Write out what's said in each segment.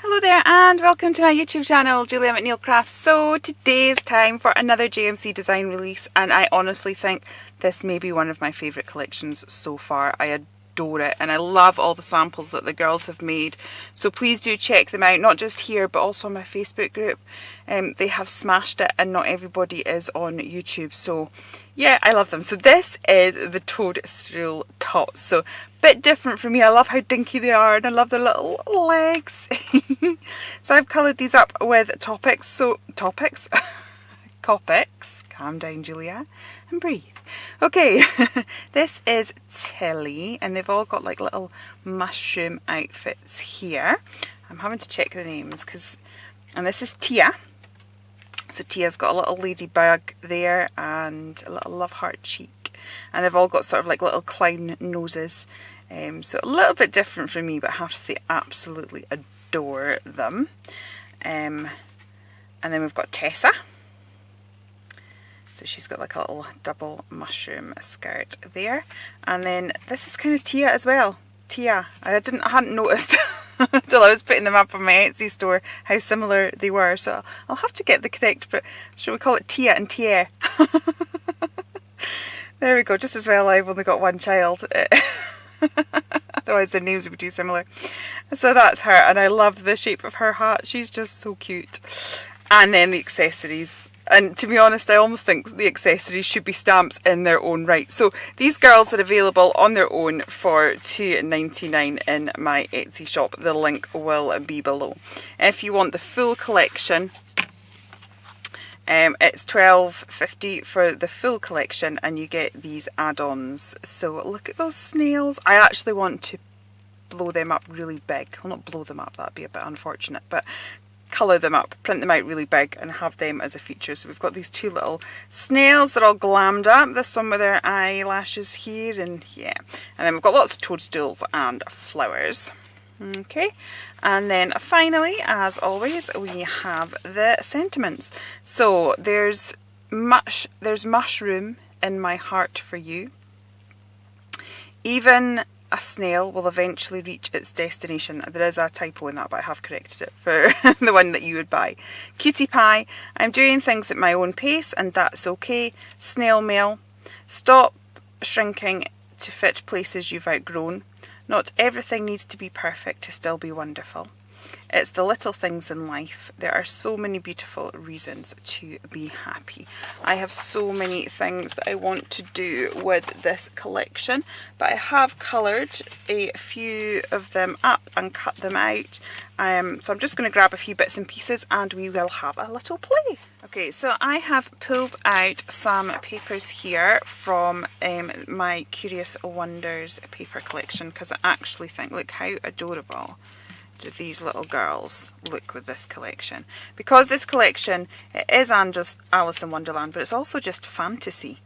Hello there and welcome to my YouTube channel, Julia McNeill Crafts. So today is time for another JMC Design release, and I honestly think this may be one of my favourite collections so far. I adore it and I love all the samples that the girls have made. So please do check them out, not just here but also on my Facebook group. They have smashed it and not everybody is on YouTube. So yeah, I love them. So this is the Toadstool Tots. So bit different for me. I love how dinky they are and I love their little legs. So I've coloured these up with Copics. Calm down, Julia, and breathe. Okay, this is Tilly and they've all got like little mushroom outfits here. I'm having to check the names and this is Tia. So Tia's got a little ladybug there and a little love heart cheek, and they've all got sort of like little clown noses. So a little bit different for me, but I have to say absolutely adore them. And then we've got Tessa. So she's got like a little double mushroom skirt there. And then this is kind of Tia as well. Tia. I hadn't noticed until I was putting them up on my Etsy store how similar they were. So I'll have to get the correct, but should we call it Tia and Tia? There we go, just as well I've only got one child. Otherwise their names would be too similar. So that's her, and I love the shape of her hat. She's just so cute. And then the accessories. And to be honest, I almost think the accessories should be stamps in their own right. So these girls are available on their own for $2.99 in my Etsy shop. The link will be below. If you want the full collection, it's $12.50 for the full collection, and you get these add-ons. So look at those snails. I actually want to blow them up really big. Well, not blow them up, that'd be a bit unfortunate, but colour them up, print them out really big and have them as a feature. So we've got these two little snails, they're all glammed up. This one with their eyelashes here, and yeah. And then we've got lots of toadstools and flowers. Okay, and then finally, as always, we have the sentiments. So there's mushroom in my heart for you. Even a snail will eventually reach its destination. There is a typo in that, but I have corrected it for the one that you would buy. Cutie pie. I'm doing things at my own pace and that's okay. Snail mail. Stop shrinking to fit places you've outgrown. Not everything needs to be perfect to still be wonderful. It's the little things in life. There are so many beautiful reasons to be happy. I have so many things that I want to do with this collection, but I have coloured a few of them up and cut them out. So I'm just going to grab a few bits and pieces and we will have a little play. Okay, so I have pulled out some papers here from my Curious Wonders paper collection, because I actually think, look how adorable do these little girls look with this collection. Because this collection, it is just Alice in Wonderland, but it's also just fantasy.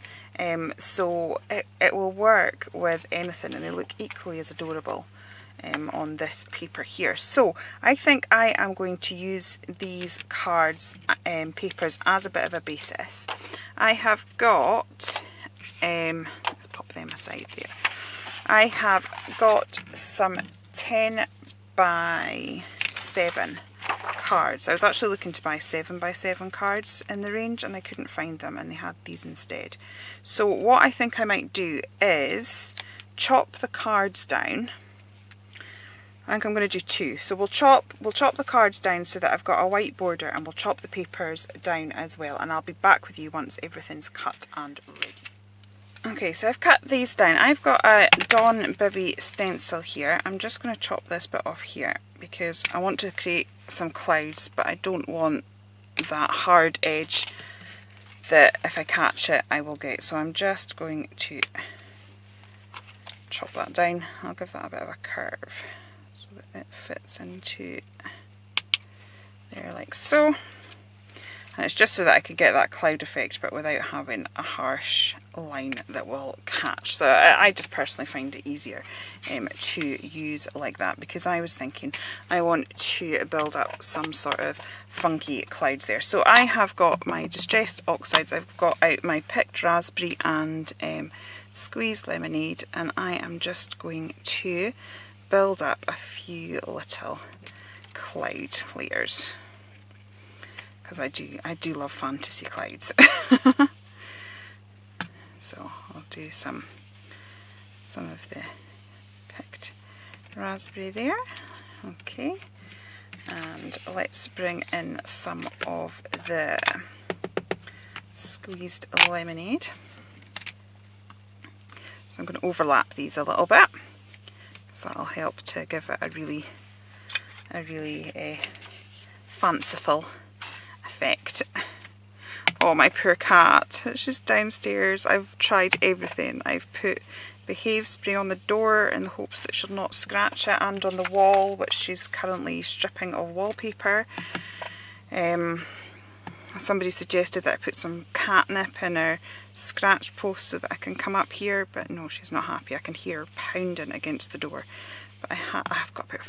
So it will work with anything and they look equally as adorable on this paper here. So I think I am going to use these cards, papers as a bit of a basis. I have got, let's pop them aside there. I have got some 10 by 7 cards. I was actually looking to buy 7 by 7 cards in the range and I couldn't find them, and they had these instead. So what I think I might do is chop the cards down. I think I'm going to do 2. So we'll chop the cards down so that I've got a white border, and we'll chop the papers down as well, and I'll be back with you once everything's cut and ready. Okay, so I've cut these down. I've got a Dawn Bibby stencil here. I'm just going to chop this bit off here because I want to create some clouds, but I don't want that hard edge that if I catch it I will get. So I'm just going to chop that down. I'll give that a bit of a curve so that it fits into there like so. And it's just so that I could get that cloud effect but without having a harsh line that will catch. So I just personally find it easier to use like that, because I was thinking I want to build up some sort of funky clouds there. So I have got my distressed oxides, I've got out my picked raspberry and squeezed lemonade, and I am just going to build up a few little cloud layers, because I do love fantasy clouds. So I'll do some of the picked raspberry there. Okay, and let's bring in some of the squeezed lemonade. So I'm going to overlap these a little bit, because that'll help to give it a really fanciful effect. Oh, my poor cat, it's just downstairs. I've tried everything. I've put Behave spray on the door in the hopes that she'll not scratch it, and on the wall, which she's currently stripping of wallpaper. Somebody suggested that I put some catnip in her scratch post so that I can come up here, but no, she's not happy. I can hear her pounding against the door. But I've got about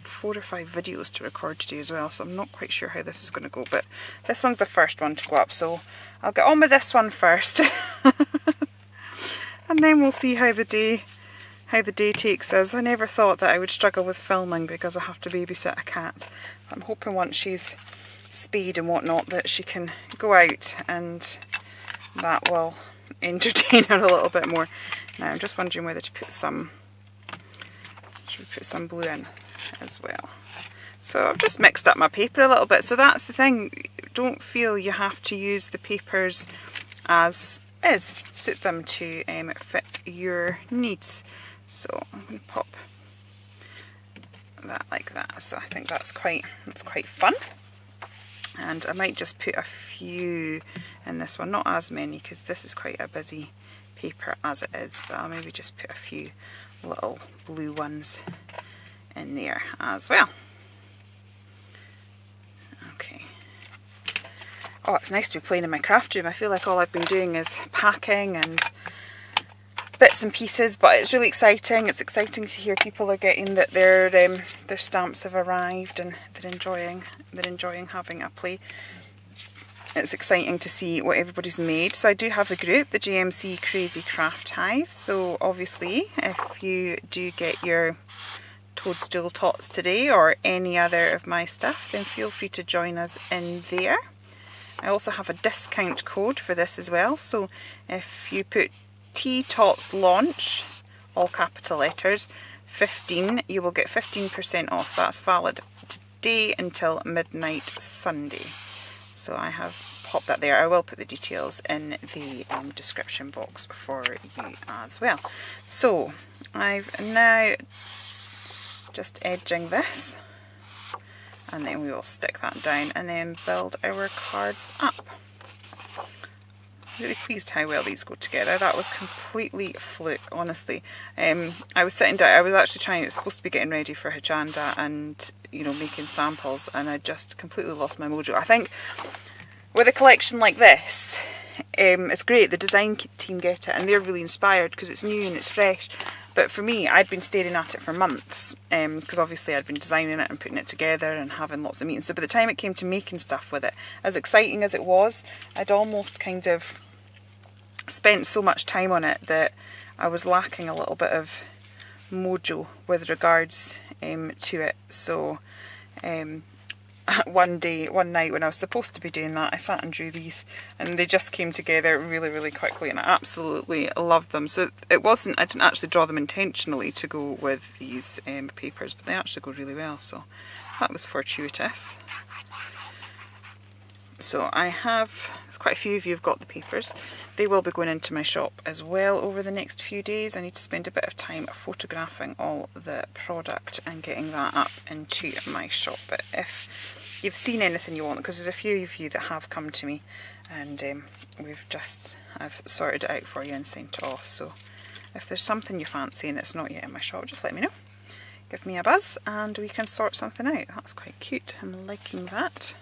4 or 5 videos to record today as well, so I'm not quite sure how this is going to go, but this one's the first one to go up, so I'll get on with this one first. And then we'll see how the day takes us. I never thought that I would struggle with filming because I have to babysit a cat. I'm hoping once she's spayed and whatnot that she can go out, and that will entertain her a little bit more. Now I'm just wondering whether to put some, should we put some blue in as well. So I've just mixed up my paper a little bit. So that's the thing, don't feel you have to use the papers as is. Suit them to fit your needs. So I'm going to pop that like that. So I think that's quite fun. And I might just put a few in this one, not as many, because this is quite a busy paper as it is, but I'll maybe just put a few little blue ones in there as well. Okay. Oh, it's nice to be playing in my craft room. I feel like all I've been doing is packing and bits and pieces, but it's really exciting. It's exciting to hear people are getting that their stamps have arrived and they're enjoying having a play. It's exciting to see what everybody's made. So I do have a group, the JMC Crazy Craft Hive. So obviously, if you do get your Toadstool Tots today or any other of my stuff, then feel free to join us in there. I also have a discount code for this as well. So if you put Tots launch, all capital letters, 15, you will get 15% off. That's valid today until midnight Sunday. So I have popped that there. I will put the details in the description box for you as well. So I've now just edging this, and then we will stick that down and then build our cards up. Really pleased how well these go together. That was completely fluke, honestly. I was sitting down, I was actually supposed to be getting ready for Hajanda and, you know, making samples, and I just completely lost my mojo. I think with a collection like this, it's great, the design team get it and they're really inspired because it's new and it's fresh. But for me, I'd been staring at it for months, because obviously I'd been designing it and putting it together and having lots of meetings. So by the time it came to making stuff with it, as exciting as it was, I'd almost kind of spent so much time on it that I was lacking a little bit of mojo with regards to it. So one night when I was supposed to be doing that, I sat and drew these, and they just came together really quickly, and I absolutely loved them. So I didn't actually draw them intentionally to go with these papers, but they actually go really well, so that was fortuitous. So there's quite a few of you have got the papers. They will be going into my shop as well over the next few days. I need to spend a bit of time photographing all the product and getting that up into my shop. But if you've seen anything you want, because there's a few of you that have come to me, and I've sorted it out for you and sent it off. So if there's something you fancy and it's not yet in my shop, just let me know. Give me a buzz and we can sort something out. That's quite cute. I'm liking that.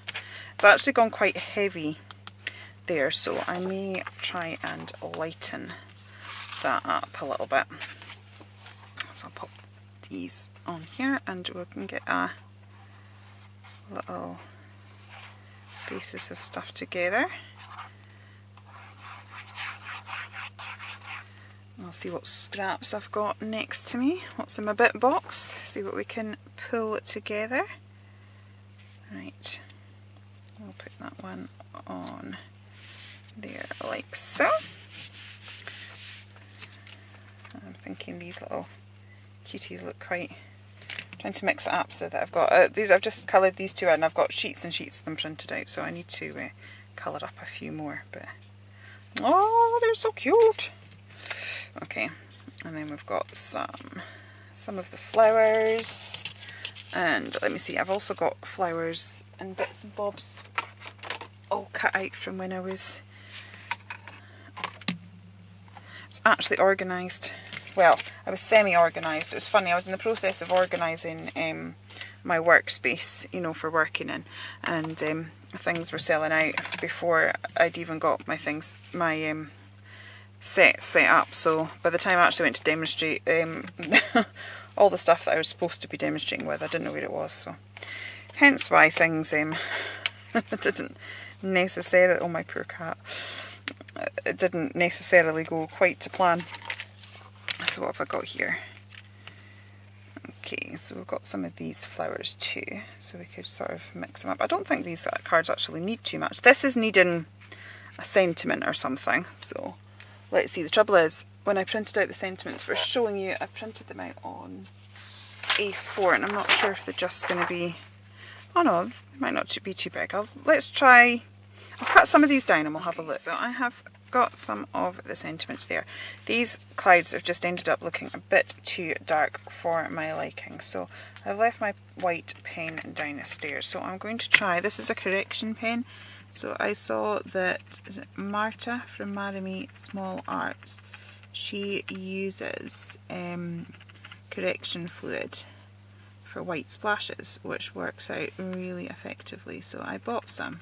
It's actually gone quite heavy there, so I may try and lighten that up a little bit. So I'll pop these on here and we can get a little basis of stuff together. I'll see what scraps I've got next to me, what's in my bit box, see what we can pull together. Right, I'll put that one on there like so. I'm thinking these little cuties look quite, trying to mix it up so that I've got these. I've just coloured these two in. I've got sheets and sheets of them printed out, so I need to colour up a few more. But oh, they're so cute. Okay, and then we've got some of the flowers, and let me see. I've also got flowers and bits and bobs all cut out from when I was. It's actually organised. Well, I was semi-organised. It was funny, I was in the process of organising my workspace, you know, for working in, and things were selling out before I'd even got my things, my set up. So by the time I actually went to demonstrate, all the stuff that I was supposed to be demonstrating with, I didn't know where it was. So hence why things didn't necessarily, oh my poor cat, it didn't necessarily go quite to plan. So what have I got here? Okay, so we've got some of these flowers too, so we could sort of mix them up. I don't think these cards actually need too much. This is needing a sentiment or something, so let's see. The trouble is, when I printed out the sentiments for showing you, I printed them out on A4, and I'm not sure if they're just going to be, oh no, they might not be too big. Let's try, I'll cut some of these down and we'll have a look. So I have got some of the sentiments there. These clouds have just ended up looking a bit too dark for my liking, so I've left my white pen downstairs. So I'm going to try, this is a correction pen, so I saw that, is it Marta from Marimi Small Arts, she uses correction fluid for white splashes, which works out really effectively. So I bought some,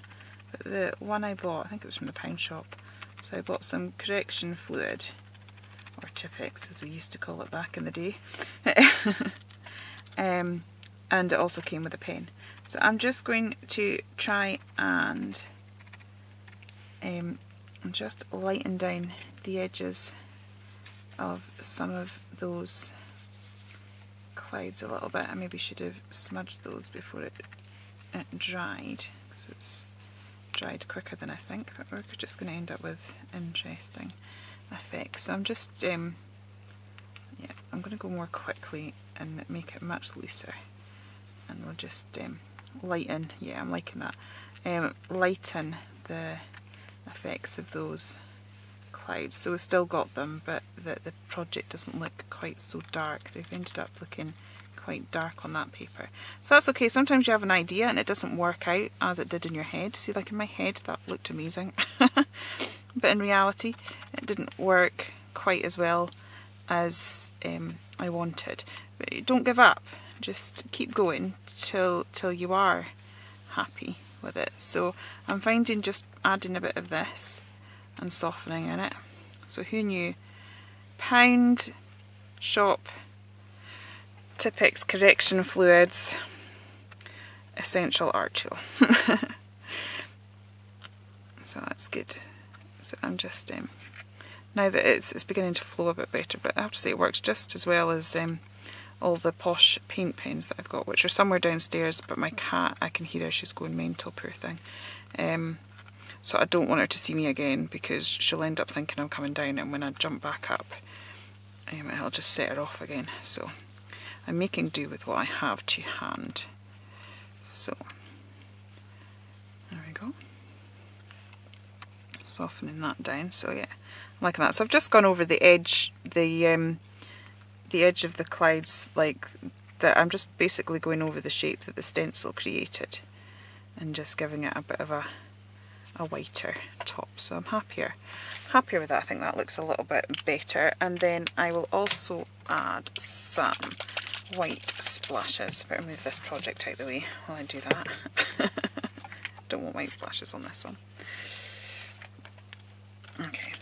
but the one I bought, I think it was from the pound shop, so I bought some correction fluid, or Tipex as we used to call it back in the day, and it also came with a pen. So I'm just going to try and just lighten down the edges of some of those clouds a little bit. I maybe should have smudged those before it dried, because it's dried quicker than I think, but we're just going to end up with interesting effects. So I'm just, yeah, I'm going to go more quickly and make it much looser, and we'll just lighten, yeah, I'm liking that, lighten the effects of those clouds. So we've still got them, but the project doesn't look quite so dark. They've ended up looking quite dark on that paper. So that's okay, sometimes you have an idea and it doesn't work out as it did in your head. See, like in my head that looked amazing, but in reality it didn't work quite as well as I wanted. But don't give up, just keep going till you are happy with it. So I'm finding just adding a bit of this and softening in it. So who knew? Pound shop Tipex correction fluids, essential art tool. So that's good. So I'm just now that it's beginning to flow a bit better, but I have to say it works just as well as all the posh paint pens that I've got, which are somewhere downstairs, but my cat, I can hear her, she's going mental, poor thing. So I don't want her to see me again, because she'll end up thinking I'm coming down, and when I jump back up, I'll just set her off again. So I'm making do with what I have to hand. So there we go. Softening that down. So yeah, I'm liking that. So I've just gone over the edge, the edge of the clouds, like that. I'm just basically going over the shape that the stencil created, and just giving it a bit of a whiter top. So I'm happier with that. I think that looks a little bit better. And then I will also add some white splashes. Better move this project out of the way while I do that. Don't want white splashes on this one. Okay,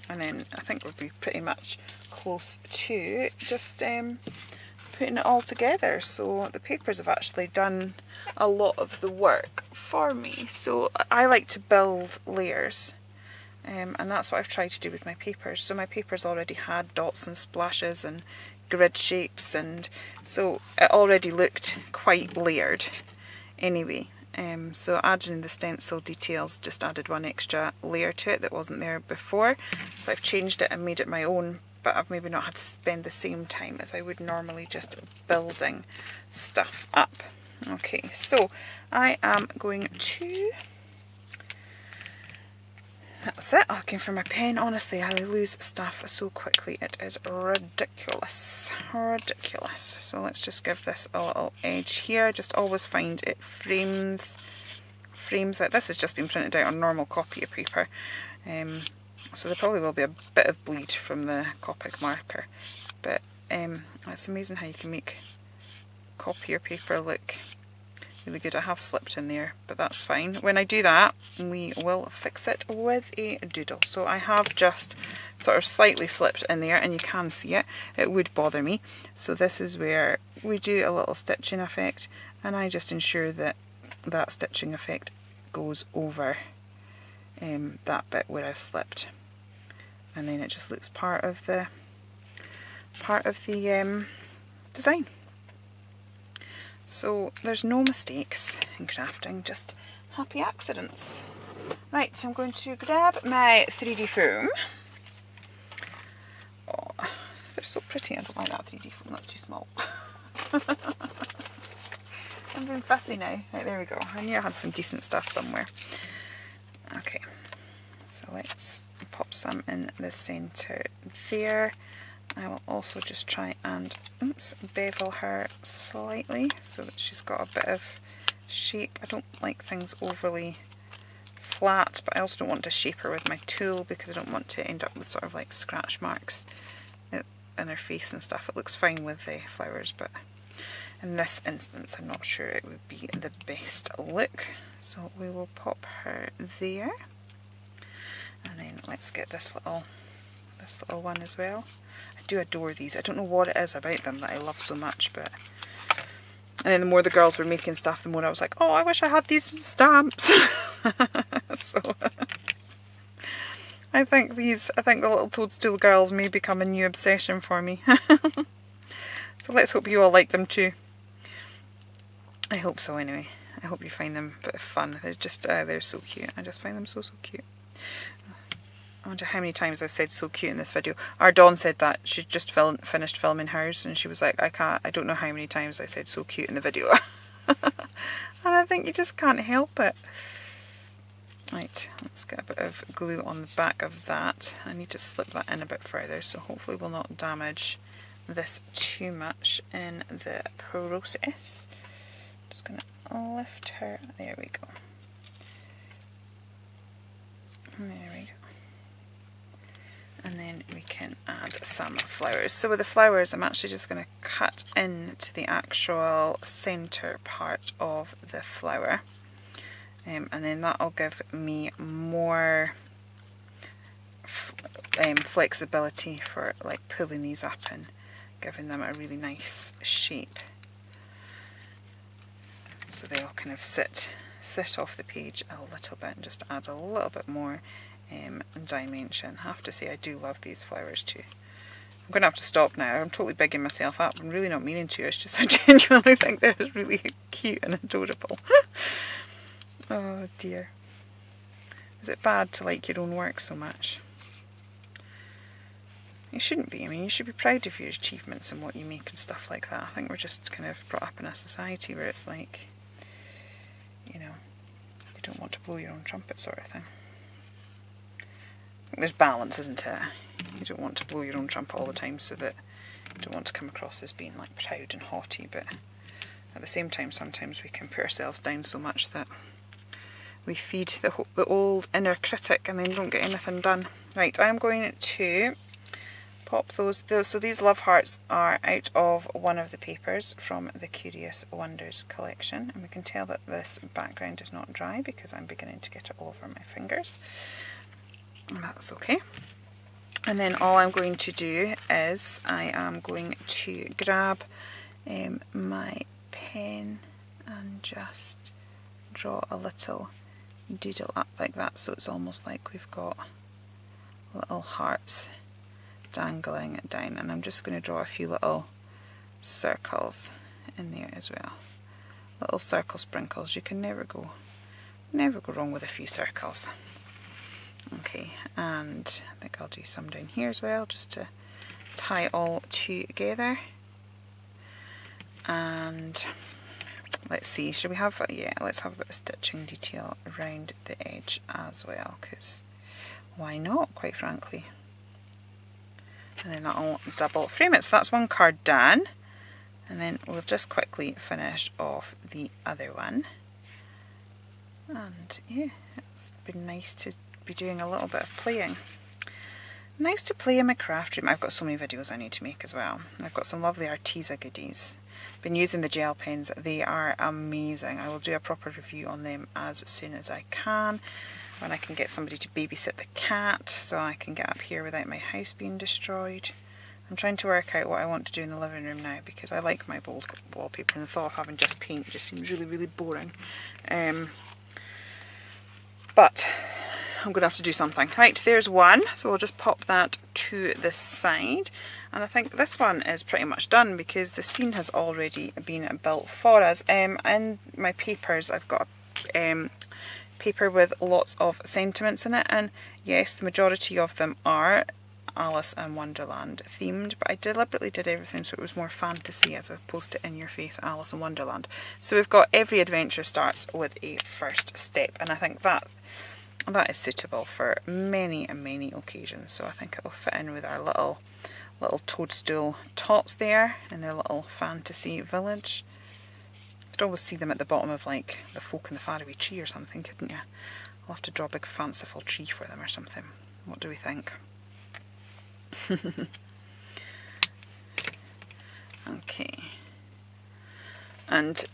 and then I think we'll be pretty much close to just putting it all together. So the papers have actually done a lot of the work for me. So I like to build layers, and that's what I've tried to do with my papers. So my papers already had dots and splashes and grid shapes, and so it already looked quite layered. anyway. So adding the stencil details just added one extra layer to it that wasn't there before. So I've changed it and made it my own, but I've maybe not had to spend the same time as I would normally just building stuff up. Okay, so I am going to... That's it, looking for my pen. Honestly, I lose stuff so quickly, it is ridiculous. Ridiculous. So let's just give this a little edge here. Just always find it frames it. This has just been printed out on normal copier paper. So there probably will be a bit of bleed from the Copic marker. But it's amazing how you can make copier paper look really good. I have slipped in there, but that's fine. When I do that, we will fix it with a doodle. So I have just sort of slightly slipped in there, and you can see it. It would bother me. So this is where we do a little stitching effect, and I just ensure that that stitching effect goes over that bit where I've slipped, and then it just looks part of the design. So there's no mistakes in crafting, just happy accidents. Right, so I'm going to grab my 3D foam. Oh, they're so pretty. I don't like that 3D foam, that's too small. I'm being fussy now. Right, there we go. I knew I had some decent stuff somewhere. Okay, so let's pop some in the centre there. I will also just try and bevel her slightly so that she's got a bit of shape. I don't like things overly flat, but I also don't want to shape her with my tool because I don't want to end up with sort of like scratch marks in her face and stuff. It looks fine with the flowers, but in this instance I'm not sure it would be the best look. So we will pop her there, and then let's get this little one as well. I do adore these. I don't know what it is about them that I love so much, but... And then the more the girls were making stuff, the more I was like, oh, I wish I had these stamps. So I think the little Toadstool girls may become a new obsession for me. So let's hope you all like them too. I hope so anyway. I hope you find them a bit of fun. They're just, they're so cute. I just find them so cute. I wonder how many times I've said so cute in this video. Our Dawn said that she just finished filming hers, and she was like, I don't know how many times I said so cute in the video. And I think you just can't help it. Right, let's get a bit of glue on the back of that. I need to slip that in a bit further, so hopefully we'll not damage this too much in the process. Just going to lift her. There we go. There we go. And then we can add some flowers. So with the flowers, I'm actually just going to cut into the actual centre part of the flower. And then that'll give me more flexibility for like pulling these up and giving them a really nice shape. So they'll kind of sit off the page a little bit and just add a little bit more dimension. I have to say I do love these flowers too. I'm going to have to stop now. I'm totally bigging myself up. I'm really not meaning to. It's just I genuinely think they're really cute and adorable. Oh dear. Is it bad to like your own work so much? You shouldn't be. I mean, you should be proud of your achievements and what you make and stuff like that. I think we're just kind of brought up in a society where it's like, you know, you don't want to blow your own trumpet sort of thing. I think there's balance, isn't it? You don't want to blow your own trumpet all the time, so that you don't want to come across as being like proud and haughty, but at the same time sometimes we can put ourselves down so much that we feed the old inner critic and then don't get anything done. Right, I'm going to pop those. So these love hearts are out of one of the papers from the Curious Wonders collection, and we can tell that this background is not dry because I'm beginning to get it all over my fingers. And that's okay. And then all I'm going to do is I am going to grab my pen and just draw a little doodle up like that, so it's almost like we've got little hearts dangling down, and I'm just going to draw a few little circles in there as well, little circle sprinkles. You can never go wrong with a few circles. Okay, and I think I'll do some down here as well, just to tie it all together. And let's see, should we have, yeah, let's have a bit of stitching detail around the edge as well, because why not, quite frankly. And then that'll double frame it. So that's one card done. And then we'll just quickly finish off the other one. And yeah, it's been nice to be doing a little bit of playing. Nice to play in my craft room. I've got so many videos I need to make as well. I've got some lovely Arteza goodies. Been using the gel pens. They are amazing. I will do a proper review on them as soon as I can, when I can get somebody to babysit the cat so I can get up here without my house being destroyed. I'm trying to work out what I want to do in the living room now, because I like my bold wallpaper, and the thought of having just paint just seems really, really boring. But I'm going to have to do something. Right, there's one, so we'll just pop that to the side. And I think this one is pretty much done because the scene has already been built for us. In my papers, I've got a paper with lots of sentiments in it, and yes, the majority of them are Alice in Wonderland themed, but I deliberately did everything so it was more fantasy as opposed to in your face Alice in Wonderland. So we've got every adventure starts with a first step, and I think that is suitable for many and many occasions. So I think it'll fit in with our little Toadstool Tots there in their little fantasy village. You'd always see them at the bottom of like the Folk in the Faraway Tree or something, couldn't you? I'll have to draw a big fanciful tree for them or something. What do we think? Okay. And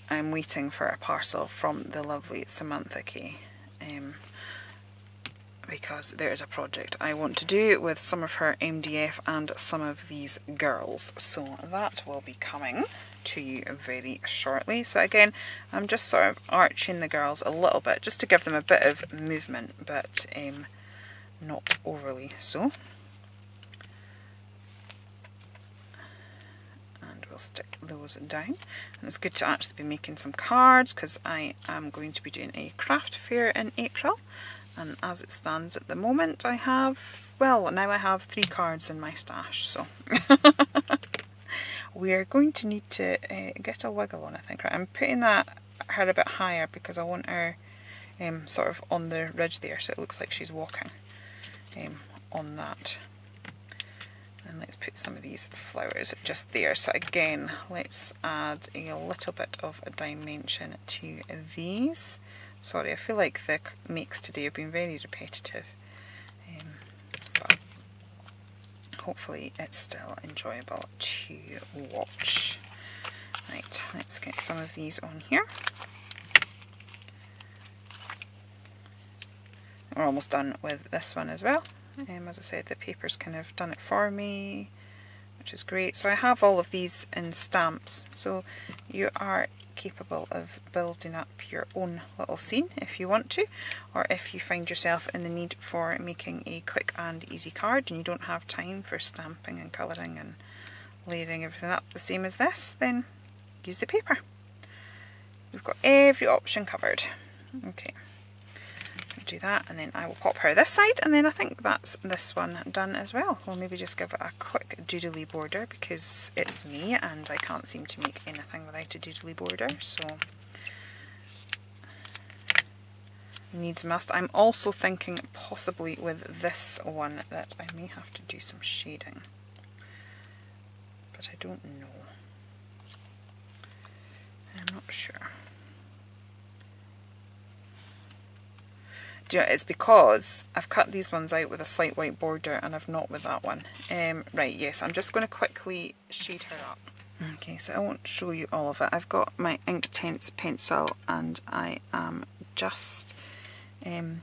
I'm waiting for a parcel from the lovely Samantha K. Because there is a project I want to do with some of her MDF and some of these girls. So that will be coming to you very shortly. So again, I'm just sort of arching the girls a little bit just to give them a bit of movement, but not overly so. And we'll stick those down. And it's good to actually be making some cards because I am going to be doing a craft fair in April. And as it stands at the moment, I have 3 cards in my stash, so we're going to need to get a wiggle on, I think. Right, I'm putting her a bit higher because I want her sort of on the ridge there, so it looks like she's walking on that. And let's put some of these flowers just there. So again, let's add a little bit of a dimension to these. Sorry, I feel like the makes today have been very repetitive, but hopefully it's still enjoyable to watch. Right, let's get some of these on here. We're almost done with this one as well. As I said, the paper's kind of done it for me, which is great. So I have all of these in stamps, so you are capable of building up your own little scene if you want to, or if you find yourself in the need for making a quick and easy card and you don't have time for stamping and colouring and layering everything up the same as this, then use the paper. We've got every option covered. Okay, I'll do that, and then I will pop her this side, and then I think that's this one done as well. We'll maybe just give it a quick doodly border because it's me and I can't seem to make anything without a doodly border, so needs must. I'm also thinking possibly with this one that I may have to do some shading, but I don't know. I'm not sure. Do you know, it's because I've cut these ones out with a slight white border and I've not with that one. Right, yes, I'm just going to quickly shade her up. Okay, so I won't show you all of it. I've got my Inktense pencil and I am just, I've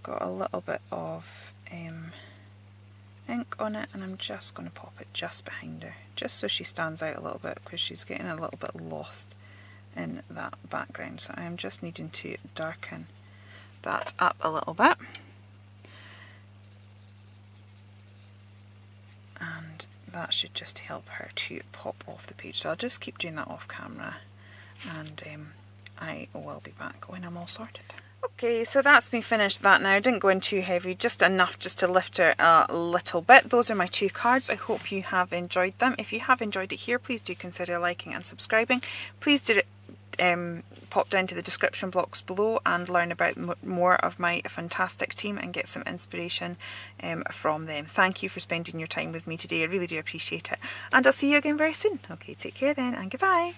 got a little bit of ink on it, and I'm just going to pop it just behind her, just so she stands out a little bit because she's getting a little bit lost in that background. So I am just needing to darken that up a little bit. And that should just help her to pop off the page. So I'll just keep doing that off camera, and I will be back when I'm all sorted. Okay, so that's me finished that now. I didn't go in too heavy, just enough just to lift her a little bit. Those are my 2 cards. I hope you have enjoyed them. If you have enjoyed it here, please do consider liking and subscribing. Please do pop down to the description box below and learn about more of my fantastic team and get some inspiration from them. Thank you for spending your time with me today. I really do appreciate it. And I'll see you again very soon. Okay, take care then, and goodbye.